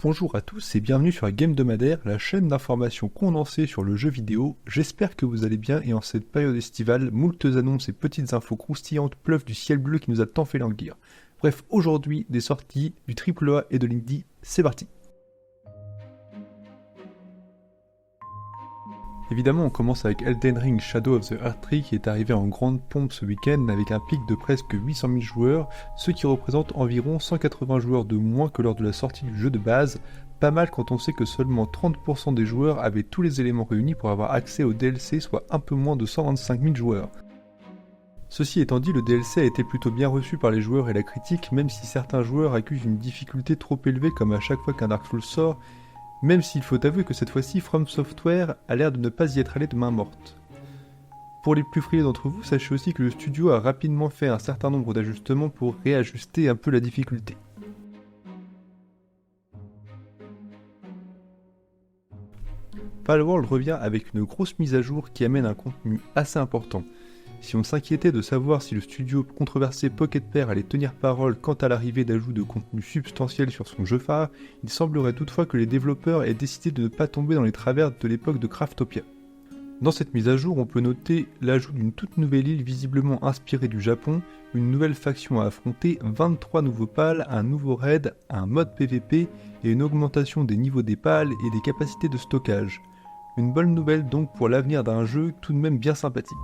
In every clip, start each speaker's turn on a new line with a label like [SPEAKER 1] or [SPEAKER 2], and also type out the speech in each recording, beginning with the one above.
[SPEAKER 1] Bonjour à tous et bienvenue sur Game Domadaire, la chaîne d'information condensée sur le jeu vidéo. J'espère que vous allez bien et en cette période estivale, moultes annonces et petites infos croustillantes pleuvent du ciel bleu qui nous a tant fait languir. Bref, aujourd'hui, des sorties du AAA et de l'indie, c'est parti. Évidemment, on commence avec Elden Ring Shadow of the Erdtree qui est arrivé en grande pompe ce week-end avec un pic de presque 800 000 joueurs, ce qui représente environ 180 joueurs de moins que lors de la sortie du jeu de base, pas mal quand on sait que seulement 30% des joueurs avaient tous les éléments réunis pour avoir accès au DLC, soit un peu moins de 125 000 joueurs. Ceci étant dit, le DLC a été plutôt bien reçu par les joueurs et la critique, même si certains joueurs accusent une difficulté trop élevée comme à chaque fois qu'un Dark Souls sort, même s'il faut avouer que cette fois-ci, From Software a l'air de ne pas y être allé de main morte. Pour les plus frileux d'entre vous, sachez aussi que le studio a rapidement fait un certain nombre d'ajustements pour réajuster un peu la difficulté. Palworld revient avec une grosse mise à jour qui amène un contenu assez important. Si on s'inquiétait de savoir si le studio controversé Pocket Pair allait tenir parole quant à l'arrivée d'ajouts de contenu substantiel sur son jeu phare, il semblerait toutefois que les développeurs aient décidé de ne pas tomber dans les travers de l'époque de Craftopia. Dans cette mise à jour, on peut noter l'ajout d'une toute nouvelle île visiblement inspirée du Japon, une nouvelle faction à affronter, 23 nouveaux pals, un nouveau raid, un mode PVP et une augmentation des niveaux des pals et des capacités de stockage. Une bonne nouvelle donc pour l'avenir d'un jeu tout de même bien sympathique.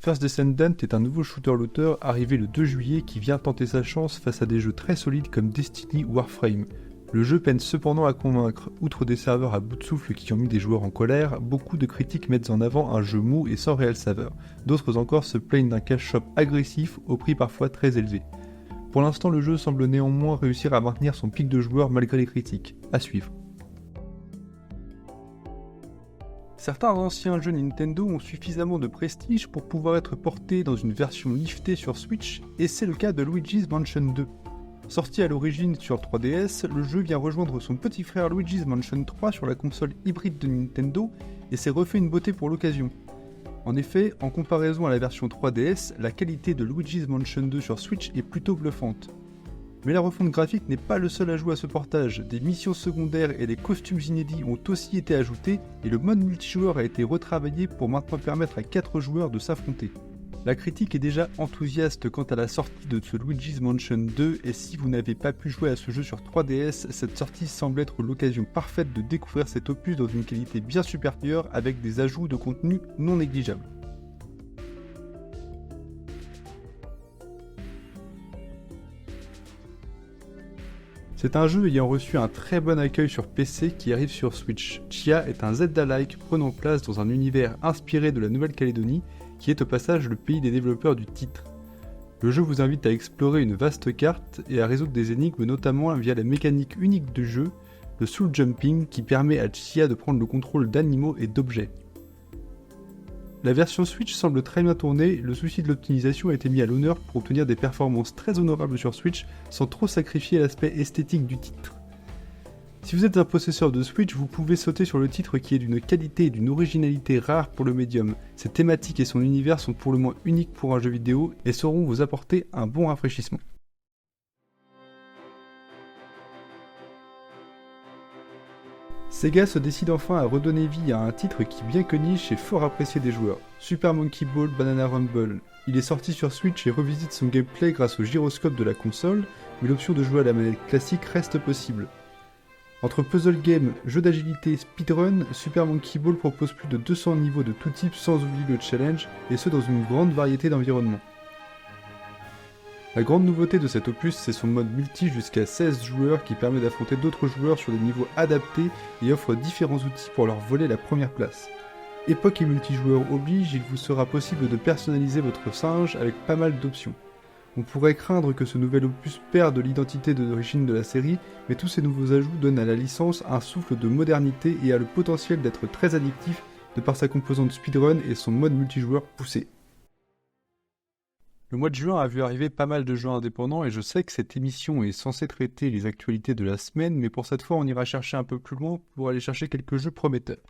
[SPEAKER 1] First Descendant est un nouveau shooter-looter arrivé le 2 juillet qui vient tenter sa chance face à des jeux très solides comme Destiny ou Warframe. Le jeu peine cependant à convaincre, outre des serveurs à bout de souffle qui ont mis des joueurs en colère, beaucoup de critiques mettent en avant un jeu mou et sans réelle saveur. D'autres encore se plaignent d'un cash shop agressif au prix parfois très élevé. Pour l'instant, le jeu semble néanmoins réussir à maintenir son pic de joueurs malgré les critiques. À suivre. Certains anciens jeux Nintendo ont suffisamment de prestige pour pouvoir être portés dans une version liftée sur Switch, et c'est le cas de Luigi's Mansion 2. Sorti à l'origine sur 3DS, le jeu vient rejoindre son petit frère Luigi's Mansion 3 sur la console hybride de Nintendo, et s'est refait une beauté pour l'occasion. En effet, en comparaison à la version 3DS, la qualité de Luigi's Mansion 2 sur Switch est plutôt bluffante. Mais la refonte graphique n'est pas le seul ajout à ce portage, des missions secondaires et des costumes inédits ont aussi été ajoutés et le mode multijoueur a été retravaillé pour maintenant permettre à 4 joueurs de s'affronter. La critique est déjà enthousiaste quant à la sortie de ce Luigi's Mansion 2 et si vous n'avez pas pu jouer à ce jeu sur 3DS, cette sortie semble être l'occasion parfaite de découvrir cet opus dans une qualité bien supérieure avec des ajouts de contenu non négligeables. C'est un jeu ayant reçu un très bon accueil sur PC qui arrive sur Switch. Tchia est un Zelda-like prenant place dans un univers inspiré de la Nouvelle-Calédonie, qui est au passage le pays des développeurs du titre. Le jeu vous invite à explorer une vaste carte et à résoudre des énigmes notamment via la mécanique unique du jeu, le soul jumping qui permet à Tchia de prendre le contrôle d'animaux et d'objets. La version Switch semble très bien tournée, le souci de l'optimisation a été mis à l'honneur pour obtenir des performances très honorables sur Switch sans trop sacrifier l'aspect esthétique du titre. Si vous êtes un possesseur de Switch, vous pouvez sauter sur le titre qui est d'une qualité et d'une originalité rare pour le médium. Ses thématiques et son univers sont pour le moins uniques pour un jeu vidéo et sauront vous apporter un bon rafraîchissement. Sega se décide enfin à redonner vie à un titre qui, bien que niche, est fort apprécié des joueurs. Super Monkey Ball Banana Rumble. Il est sorti sur Switch et revisite son gameplay grâce au gyroscope de la console, mais l'option de jouer à la manette classique reste possible. Entre puzzle game, jeu d'agilité, speedrun, Super Monkey Ball propose plus de 200 niveaux de tout type sans oublier le challenge, et ce dans une grande variété d'environnements. La grande nouveauté de cet opus, c'est son mode multi jusqu'à 16 joueurs qui permet d'affronter d'autres joueurs sur des niveaux adaptés et offre différents outils pour leur voler la première place. Époque et multijoueur oblige, il vous sera possible de personnaliser votre singe avec pas mal d'options. On pourrait craindre que ce nouvel opus perde l'identité d'origine de la série, mais tous ces nouveaux ajouts donnent à la licence un souffle de modernité et a le potentiel d'être très addictif de par sa composante speedrun et son mode multijoueur poussé. Le mois de juin a vu arriver pas mal de jeux indépendants et je sais que cette émission est censée traiter les actualités de la semaine, mais pour cette fois on ira chercher un peu plus loin pour aller chercher quelques jeux prometteurs.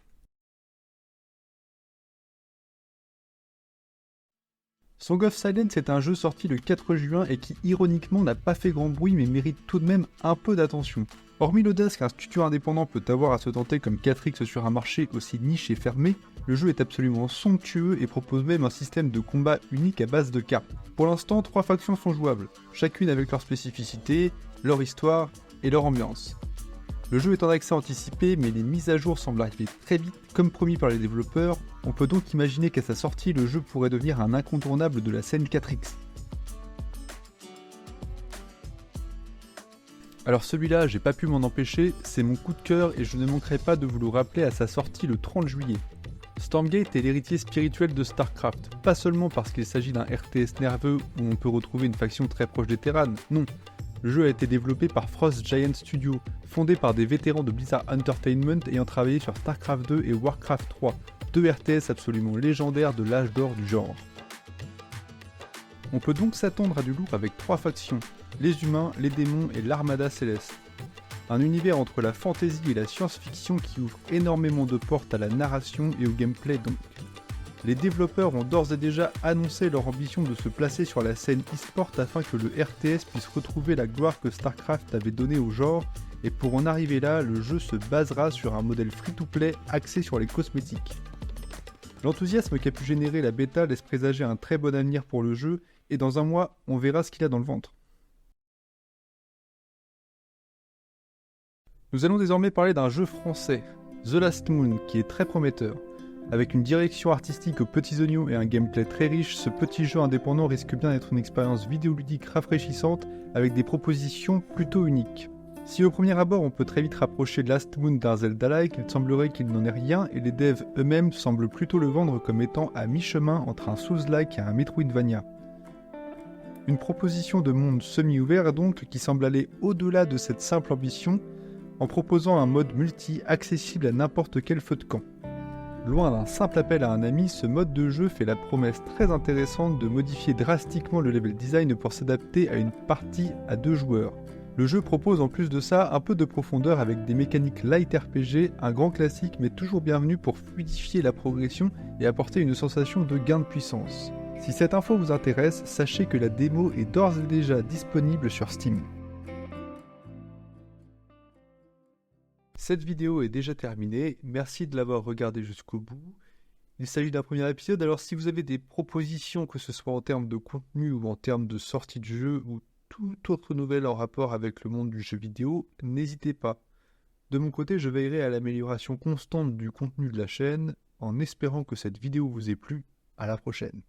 [SPEAKER 1] Song of Silence est un jeu sorti le 4 juin et qui ironiquement n'a pas fait grand bruit mais mérite tout de même un peu d'attention. Hormis l'audace qu'un studio indépendant peut avoir à se tenter comme 4X sur un marché aussi niche et fermé, le jeu est absolument somptueux et propose même un système de combat unique à base de cartes. Pour l'instant, 3 factions sont jouables, chacune avec leurs spécificités, leur histoire et leur ambiance. Le jeu est en accès anticipé, mais les mises à jour semblent arriver très vite, comme promis par les développeurs. On peut donc imaginer qu'à sa sortie, le jeu pourrait devenir un incontournable de la scène 4X. Alors celui-là, j'ai pas pu m'en empêcher, c'est mon coup de cœur et je ne manquerai pas de vous le rappeler à sa sortie le 30 juillet. Stormgate est l'héritier spirituel de StarCraft, pas seulement parce qu'il s'agit d'un RTS nerveux où on peut retrouver une faction très proche des Terrans, non. Le jeu a été développé par Frost Giant Studio, fondé par des vétérans de Blizzard Entertainment ayant travaillé sur StarCraft 2 et Warcraft 3, deux RTS absolument légendaires de l'âge d'or du genre. On peut donc s'attendre à du lourd avec 3 factions, les humains, les démons et l'Armada Céleste. Un univers entre la fantasy et la science-fiction qui ouvre énormément de portes à la narration et au gameplay donc. Les développeurs ont d'ores et déjà annoncé leur ambition de se placer sur la scène e-sport afin que le RTS puisse retrouver la gloire que StarCraft avait donnée au genre, et pour en arriver là, le jeu se basera sur un modèle free-to-play axé sur les cosmétiques. L'enthousiasme qu'a pu générer la bêta laisse présager un très bon avenir pour le jeu, et dans un mois, on verra ce qu'il a dans le ventre. Nous allons désormais parler d'un jeu français, The Last Moon, qui est très prometteur. Avec une direction artistique aux petits oignons et un gameplay très riche, ce petit jeu indépendant risque bien d'être une expérience vidéoludique rafraîchissante avec des propositions plutôt uniques. Si au premier abord on peut très vite rapprocher Last Moon d'un Zelda-like, il semblerait qu'il n'en est rien et les devs eux-mêmes semblent plutôt le vendre comme étant à mi-chemin entre un Souls-like et un Metroidvania. Une proposition de monde semi-ouvert donc qui semble aller au-delà de cette simple ambition en proposant un mode multi accessible à n'importe quel feu de camp. Loin d'un simple appel à un ami, ce mode de jeu fait la promesse très intéressante de modifier drastiquement le level design pour s'adapter à une partie à 2 joueurs. Le jeu propose en plus de ça un peu de profondeur avec des mécaniques light RPG, un grand classique mais toujours bienvenu pour fluidifier la progression et apporter une sensation de gain de puissance. Si cette info vous intéresse, sachez que la démo est d'ores et déjà disponible sur Steam. Cette vidéo est déjà terminée, merci de l'avoir regardée jusqu'au bout. Il s'agit d'un premier épisode, alors si vous avez des propositions, que ce soit en termes de contenu ou en termes de sortie de jeu ou toute autre nouvelle en rapport avec le monde du jeu vidéo, n'hésitez pas. De mon côté, je veillerai à l'amélioration constante du contenu de la chaîne, en espérant que cette vidéo vous ait plu. À la prochaine.